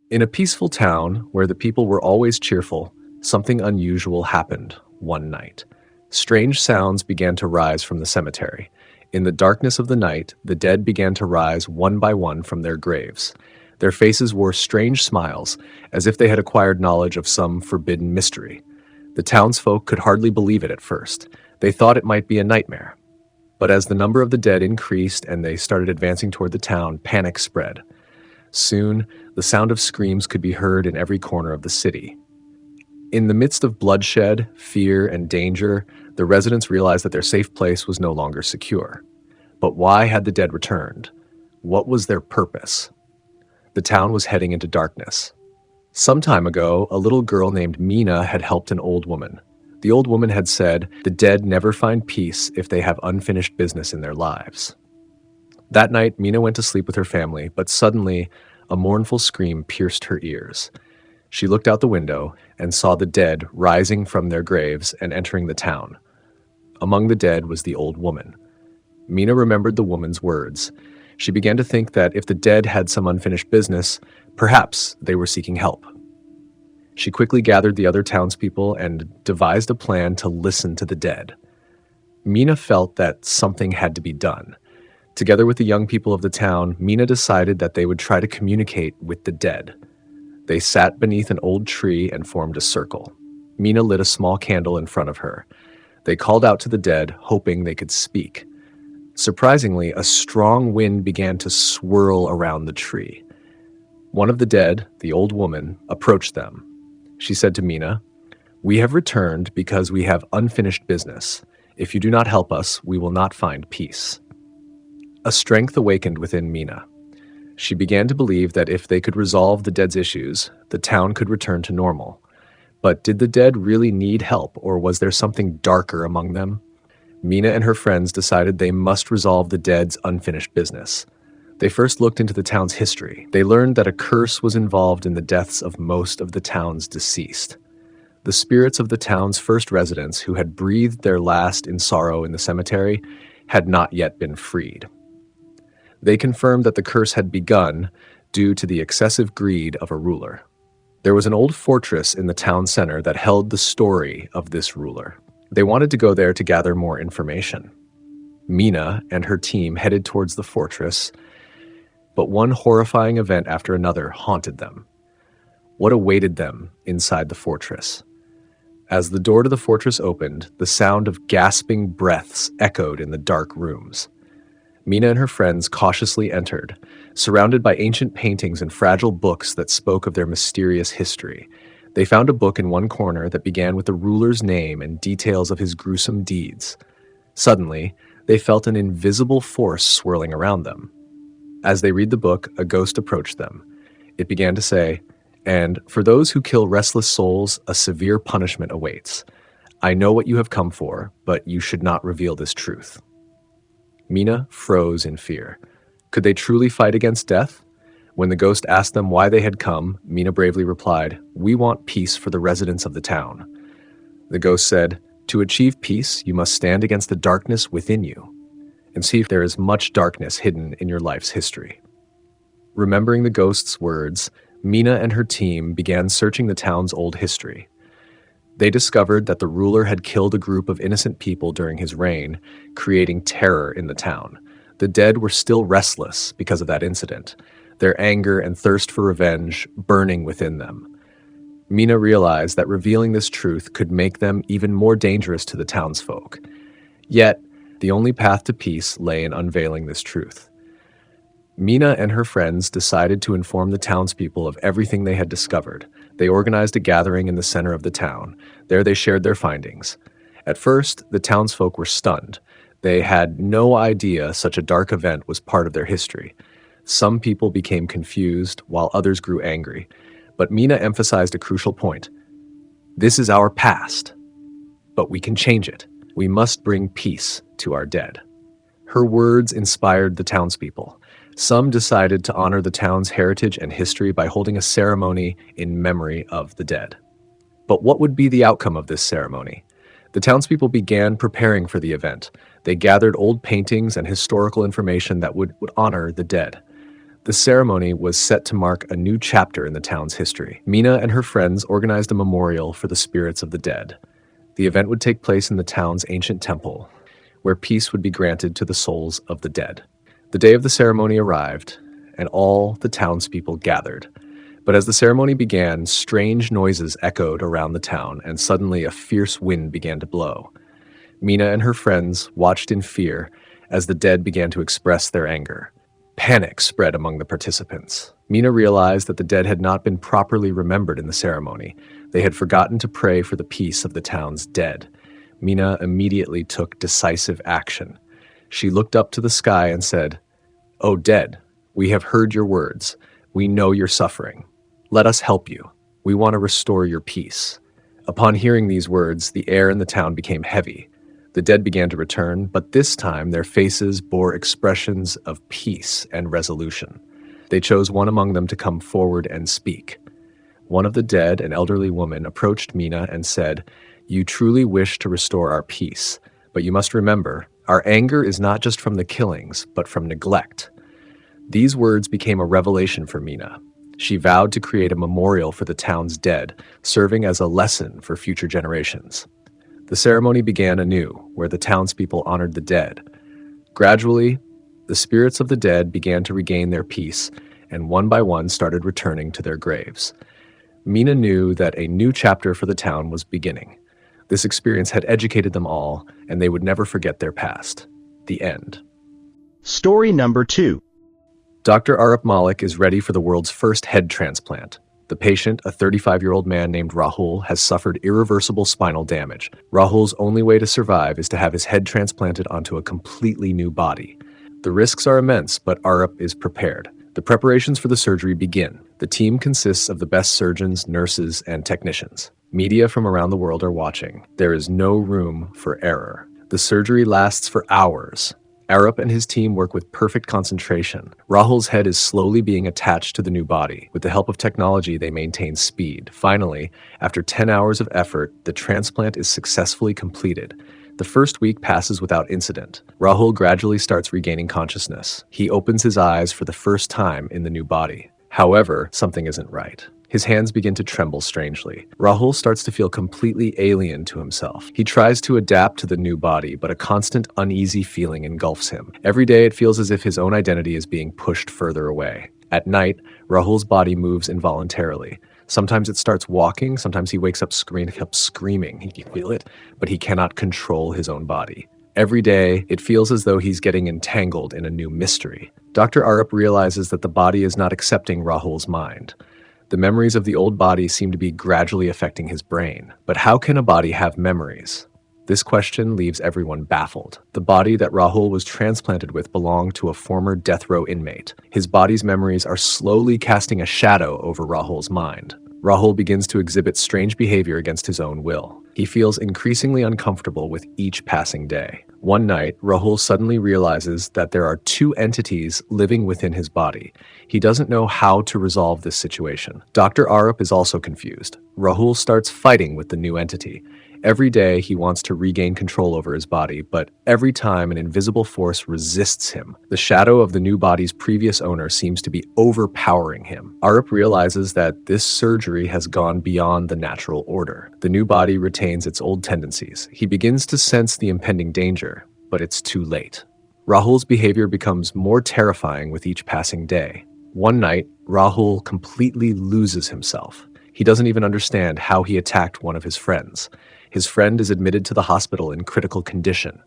In a peaceful town where the people were always cheerful, something unusual happened one night. Strange sounds began to rise from the cemetery. In the darkness of the night, the dead began to rise one by one from their graves. Their faces wore strange smiles, as if they had acquired knowledge of some forbidden mystery. The townsfolk could hardly believe it at first. They thought it might be a nightmare. But as the number of the dead increased and they started advancing toward the town, panic spread. Soon, the sound of screams could be heard in every corner of the city. In the midst of bloodshed, fear, and danger, the residents realized that their safe place was no longer secure. But why had the dead returned? What was their purpose? The town was heading into darkness. Some time ago, a little girl named Mina had helped an old woman. The old woman had said, "The dead never find peace if they have unfinished business in their lives." That night, Mina went to sleep with her family, but suddenly, a mournful scream pierced her ears. She looked out the window and saw the dead rising from their graves and entering the town. Among the dead was the old woman. Mina remembered the woman's words. She began to think that if the dead had some unfinished business, perhaps they were seeking help. She quickly gathered the other townspeople and devised a plan to listen to the dead. Mina felt that something had to be done. Together with the young people of the town, Mina decided that they would try to communicate with the dead. They sat beneath an old tree and formed a circle. Mina lit a small candle in front of her. They called out to the dead, hoping they could speak. Surprisingly, a strong wind began to swirl around the tree. One of the dead, the old woman, approached them. She said to Mina, "We have returned because we have unfinished business. If you do not help us, we will not find peace." A strength awakened within Mina. She began to believe that if they could resolve the dead's issues, the town could return to normal. But did the dead really need help, or was there something darker among them? Mina and her friends decided they must resolve the dead's unfinished business. They first looked into the town's history. They learned that a curse was involved in the deaths of most of the town's deceased. The spirits of the town's first residents, who had breathed their last in sorrow in the cemetery, had not yet been freed. They confirmed that the curse had begun due to the excessive greed of a ruler. There was an old fortress in the town center that held the story of this ruler. They wanted to go there to gather more information. Mina and her team headed towards the fortress, but one horrifying event after another haunted them. What awaited them inside the fortress? As the door to the fortress opened, the sound of gasping breaths echoed in the dark rooms. Mina and her friends cautiously entered, surrounded by ancient paintings and fragile books that spoke of their mysterious history. They found a book in one corner that began with the ruler's name and details of his gruesome deeds. Suddenly, they felt an invisible force swirling around them. As they read the book, a ghost approached them. It began to say, "And for those who kill restless souls, a severe punishment awaits. I know what you have come for, but you should not reveal this truth." Mina froze in fear. Could they truly fight against death? When the ghost asked them why they had come, Mina bravely replied, "We want peace for the residents of the town." The ghost said, "To achieve peace, you must stand against the darkness within you and see if there is much darkness hidden in your life's history." Remembering the ghost's words, Mina and her team began searching the town's old history. They discovered that the ruler had killed a group of innocent people during his reign, creating terror in the town. The dead were still restless because of that incident, their anger and thirst for revenge burning within them. Mina realized that revealing this truth could make them even more dangerous to the townsfolk. Yet, the only path to peace lay in unveiling this truth. Mina and her friends decided to inform the townspeople of everything they had discovered. They organized a gathering in the center of the town. There they shared their findings. At first, the townsfolk were stunned. They had no idea such a dark event was part of their history. Some people became confused, while others grew angry. But Mina emphasized a crucial point. This is our past, but we can change it. We must bring peace to our dead. Her words inspired the townspeople. Some decided to honor the town's heritage and history by holding a ceremony in memory of the dead. But what would be the outcome of this ceremony? The townspeople began preparing for the event. They gathered old paintings and historical information that would honor the dead. The ceremony was set to mark a new chapter in the town's history. Mina and her friends organized a memorial for the spirits of the dead. The event would take place in the town's ancient temple, where peace would be granted to the souls of the dead. The day of the ceremony arrived, and all the townspeople gathered. But as the ceremony began, strange noises echoed around the town, and suddenly a fierce wind began to blow. Mina and her friends watched in fear as the dead began to express their anger. Panic spread among the participants. Mina realized that the dead had not been properly remembered in the ceremony. They had forgotten to pray for the peace of the town's dead. Mina immediately took decisive action. She looked up to the sky and said, "O dead, we have heard your words. We know you're suffering. Let us help you. We want to restore your peace." Upon hearing these words, the air in the town became heavy. The dead began to return, but this time their faces bore expressions of peace and resolution. They chose one among them to come forward and speak. One of the dead, an elderly woman, approached Mina and said, "You truly wish to restore our peace, but you must remember, our anger is not just from the killings, but from neglect." These words became a revelation for Mina. She vowed to create a memorial for the town's dead, serving as a lesson for future generations. The ceremony began anew, where the townspeople honored the dead. Gradually, the spirits of the dead began to regain their peace, and one by one started returning to their graves. Mina knew that a new chapter for the town was beginning. This experience had educated them all, and they would never forget their past. The end. Story number 2. Dr. Arup Malik is ready for the world's first head transplant. The patient, a 35-year-old man named Rahul, has suffered irreversible spinal damage. Rahul's only way to survive is to have his head transplanted onto a completely new body. The risks are immense, but Arup is prepared. The preparations for the surgery begin. The team consists of the best surgeons, nurses, and technicians. Media from around the world are watching. There is no room for error. The surgery lasts for hours. Arup and his team work with perfect concentration. Rahul's head is slowly being attached to the new body. With the help of technology, they maintain speed. Finally, after 10 hours of effort, the transplant is successfully completed. The first week passes without incident. Rahul gradually starts regaining consciousness. He opens his eyes for the first time in the new body. However, something isn't right. His hands begin to tremble strangely. Rahul starts to feel completely alien to himself. He tries to adapt to the new body, but a constant uneasy feeling engulfs him. Every day it feels as if his own identity is being pushed further away. At night, Rahul's body moves involuntarily. Sometimes it starts walking, sometimes he wakes up screaming. He can feel it, but he cannot control his own body. Every day, it feels as though he's getting entangled in a new mystery. Dr. Arup realizes that the body is not accepting Rahul's mind. The memories of the old body seem to be gradually affecting his brain. But how can a body have memories? This question leaves everyone baffled. The body that Rahul was transplanted with belonged to a former death row inmate. His body's memories are slowly casting a shadow over Rahul's mind. Rahul begins to exhibit strange behavior against his own will. He feels increasingly uncomfortable with each passing day. One night, Rahul suddenly realizes that there are two entities living within his body. He doesn't know how to resolve this situation. Dr. Arup is also confused. Rahul starts fighting with the new entity. Every day, he wants to regain control over his body, but every time an invisible force resists him. The shadow of the new body's previous owner seems to be overpowering him. Arup realizes that this surgery has gone beyond the natural order. The new body retains its old tendencies. He begins to sense the impending danger, but it's too late. Rahul's behavior becomes more terrifying with each passing day. One night, Rahul completely loses himself. He doesn't even understand how he attacked one of his friends. His friend is admitted to the hospital in critical condition.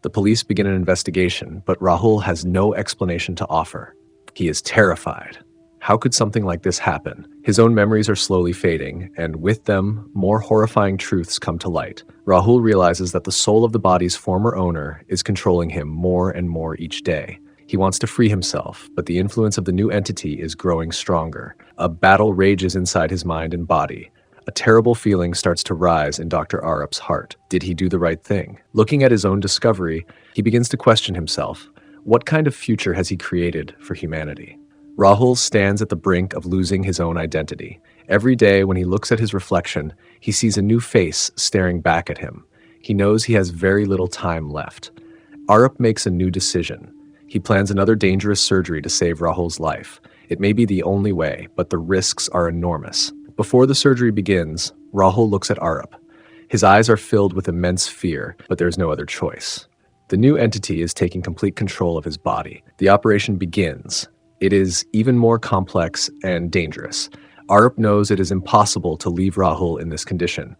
The police begin an investigation, but Rahul has no explanation to offer. He is terrified. How could something like this happen? His own memories are slowly fading, and with them, more horrifying truths come to light. Rahul realizes that the soul of the body's former owner is controlling him more and more each day. He wants to free himself, but the influence of the new entity is growing stronger. A battle rages inside his mind and body. A terrible feeling starts to rise in Dr. Arup's heart. Did he do the right thing? Looking at his own discovery, he begins to question himself. What kind of future has he created for humanity? Rahul stands at the brink of losing his own identity. Every day when he looks at his reflection, he sees a new face staring back at him. He knows he has very little time left. Arup makes a new decision. He plans another dangerous surgery to save Rahul's life. It may be the only way, but the risks are enormous. Before the surgery begins, Rahul looks at Arup. His eyes are filled with immense fear, but there's no other choice. The new entity is taking complete control of his body. The operation begins. It is even more complex and dangerous. Arup knows it is impossible to leave Rahul in this condition.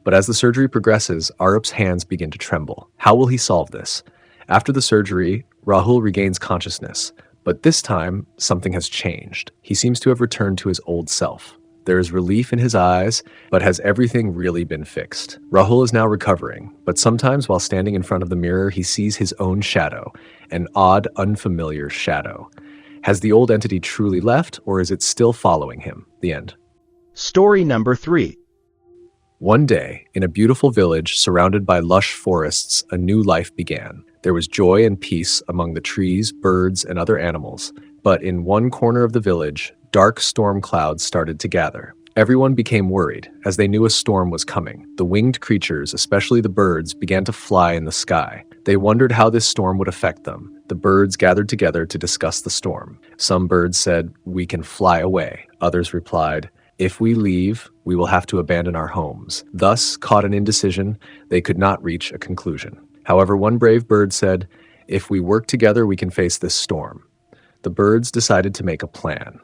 But as the surgery progresses, Arup's hands begin to tremble. How will he solve this? After the surgery, Rahul regains consciousness. But this time, something has changed. He seems to have returned to his old self. There is relief in his eyes, but has everything really been fixed? Rahul is now recovering, but sometimes while standing in front of the mirror, he sees his own shadow, an odd, unfamiliar shadow. Has the old entity truly left, or is it still following him? The end. Story number 3. One day, in a beautiful village surrounded by lush forests, a new life began. There was joy and peace among the trees, birds, and other animals. But in one corner of the village, dark storm clouds started to gather. Everyone became worried, as they knew a storm was coming. The winged creatures, especially the birds, began to fly in the sky. They wondered how this storm would affect them. The birds gathered together to discuss the storm. Some birds said, "We can fly away." Others replied, "If we leave, we will have to abandon our homes." Thus, caught in indecision, they could not reach a conclusion. However, one brave bird said, "If we work together, we can face this storm." The birds decided to make a plan.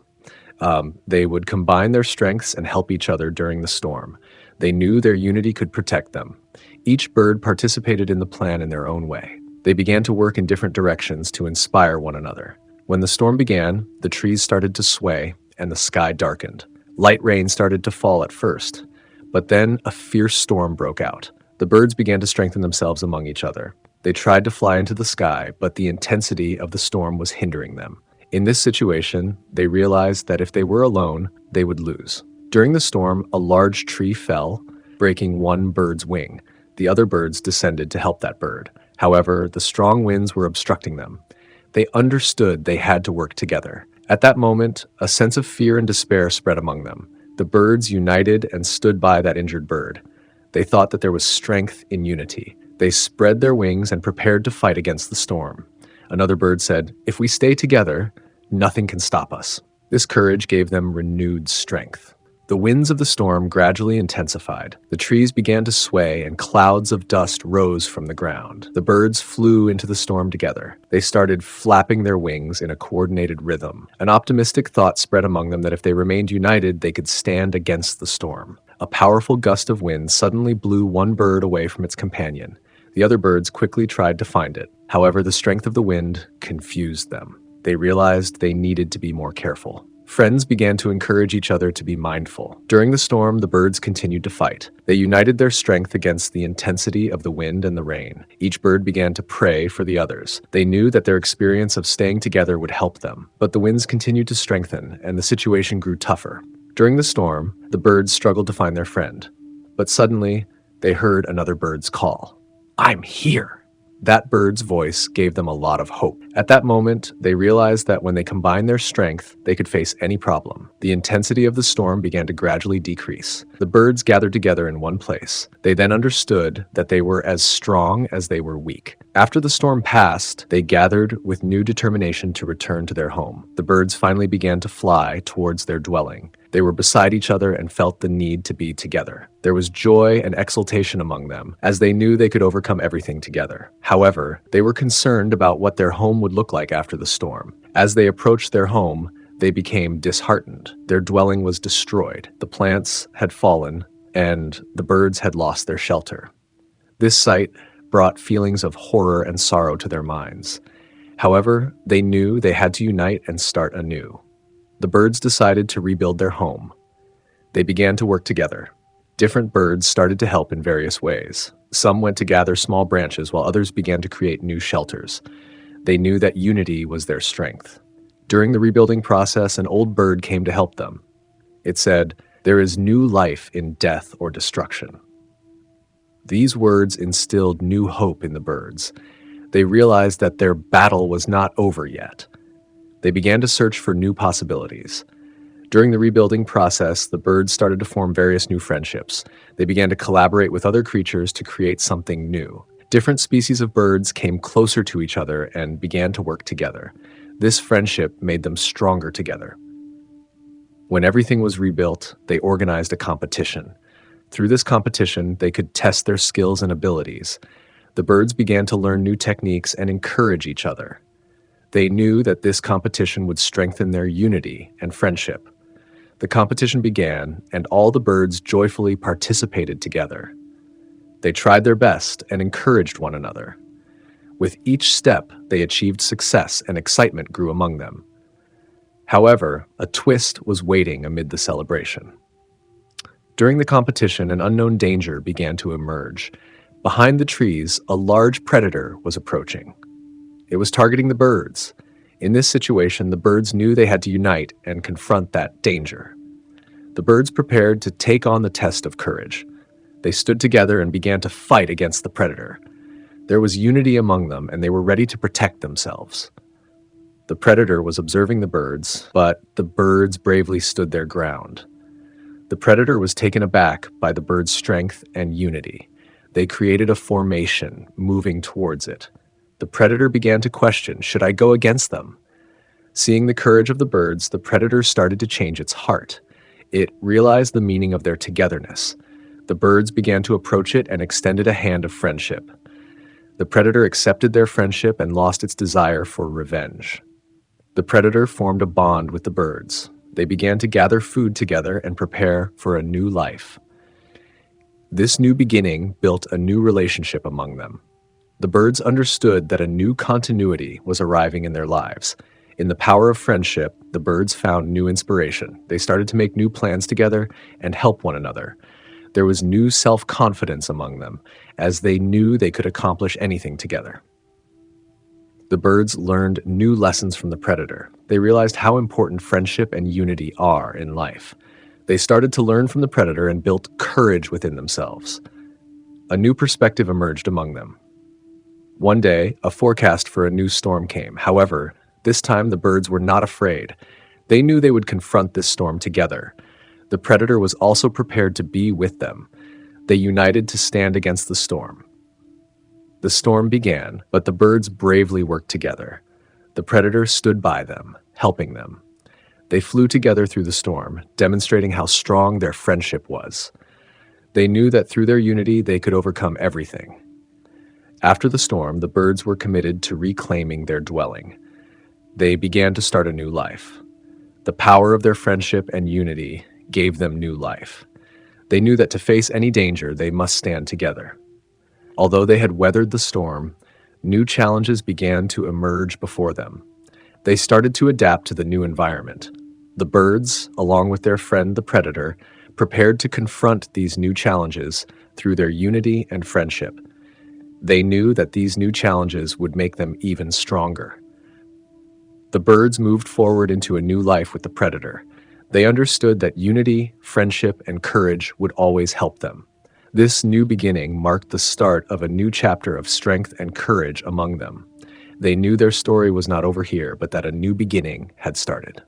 They would combine their strengths and help each other during the storm. They knew their unity could protect them. Each bird participated in the plan in their own way. They began to work in different directions to inspire one another. When the storm began, the trees started to sway and the sky darkened. Light rain started to fall at first, but then a fierce storm broke out. The birds began to strengthen themselves among each other. They tried to fly into the sky, but the intensity of the storm was hindering them. In this situation, they realized that if they were alone, they would lose. During the storm, a large tree fell, breaking one bird's wing. The other birds descended to help that bird. However, the strong winds were obstructing them. They understood they had to work together. At that moment, a sense of fear and despair spread among them. The birds united and stood by that injured bird. They thought that there was strength in unity. They spread their wings and prepared to fight against the storm. Another bird said, "If we stay together, nothing can stop us." This courage gave them renewed strength. The winds of the storm gradually intensified. The trees began to sway and clouds of dust rose from the ground. The birds flew into the storm together. They started flapping their wings in a coordinated rhythm. An optimistic thought spread among them that if they remained united, they could stand against the storm. A powerful gust of wind suddenly blew one bird away from its companion. The other birds quickly tried to find it. However, the strength of the wind confused them. They realized they needed to be more careful. Friends began to encourage each other to be mindful. During the storm, the birds continued to fight. They united their strength against the intensity of the wind and the rain. Each bird began to pray for the others. They knew that their experience of staying together would help them. But the winds continued to strengthen, and the situation grew tougher. During the storm, the birds struggled to find their friend. But suddenly, they heard another bird's call. "I'm here!" That bird's voice gave them a lot of hope. At that moment, they realized that when they combined their strength, they could face any problem. The intensity of the storm began to gradually decrease. The birds gathered together in one place. They then understood that they were as strong as they were weak. After the storm passed, they gathered with new determination to return to their home. The birds finally began to fly towards their dwelling. They were beside each other and felt the need to be together. There was joy and exultation among them, as they knew they could overcome everything together. However, they were concerned about what their home would look like after the storm. As they approached their home, they became disheartened. Their dwelling was destroyed. The plants had fallen, and the birds had lost their shelter. This sight brought feelings of horror and sorrow to their minds. However, they knew they had to unite and start anew. The birds decided to rebuild their home. They began to work together. Different birds started to help in various ways. Some went to gather small branches while others began to create new shelters. They knew that unity was their strength. During the rebuilding process, an old bird came to help them. It said, "There is new life in death or destruction." These words instilled new hope in the birds. They realized that their battle was not over yet. They began to search for new possibilities. During the rebuilding process, the birds started to form various new friendships. They began to collaborate with other creatures to create something new. Different species of birds came closer to each other and began to work together. This friendship made them stronger together. When everything was rebuilt, they organized a competition. Through this competition, they could test their skills and abilities. The birds began to learn new techniques and encourage each other. They knew that this competition would strengthen their unity and friendship. The competition began, and all the birds joyfully participated together. They tried their best and encouraged one another. With each step, they achieved success and excitement grew among them. However, a twist was waiting amid the celebration. During the competition, an unknown danger began to emerge. Behind the trees, a large predator was approaching. It was targeting the birds. In this situation, the birds knew they had to unite and confront that danger. The birds prepared to take on the test of courage. They stood together and began to fight against the predator. There was unity among them, and they were ready to protect themselves. The predator was observing the birds, but the birds bravely stood their ground. The predator was taken aback by the birds' strength and unity. They created a formation, moving towards it. The predator began to question, should I go against them? Seeing the courage of the birds, the predator started to change its heart. It realized the meaning of their togetherness. The birds began to approach it and extended a hand of friendship. The predator accepted their friendship and lost its desire for revenge. The predator formed a bond with the birds. They began to gather food together and prepare for a new life. This new beginning built a new relationship among them. The birds understood that a new continuity was arriving in their lives. In the power of friendship, the birds found new inspiration. They started to make new plans together and help one another. There was new self-confidence among them, as they knew they could accomplish anything together. The birds learned new lessons from the predator. They realized how important friendship and unity are in life. They started to learn from the predator and built courage within themselves. A new perspective emerged among them. One day, a forecast for a new storm came. However, this time the birds were not afraid. They knew they would confront this storm together. The predator was also prepared to be with them. They united to stand against the storm. The storm began, but the birds bravely worked together. The predator stood by them, helping them. They flew together through the storm, demonstrating how strong their friendship was. They knew that through their unity they could overcome everything. After the storm, the birds were committed to reclaiming their dwelling. They began to start a new life. The power of their friendship and unity gave them new life. They knew that to face any danger, they must stand together. Although they had weathered the storm, new challenges began to emerge before them. They started to adapt to the new environment. The birds, along with their friend the predator, prepared to confront these new challenges through their unity and friendship. They knew that these new challenges would make them even stronger. The birds moved forward into a new life with the predator. They understood that unity, friendship, and courage would always help them. This new beginning marked the start of a new chapter of strength and courage among them. They knew their story was not over here, but that a new beginning had started.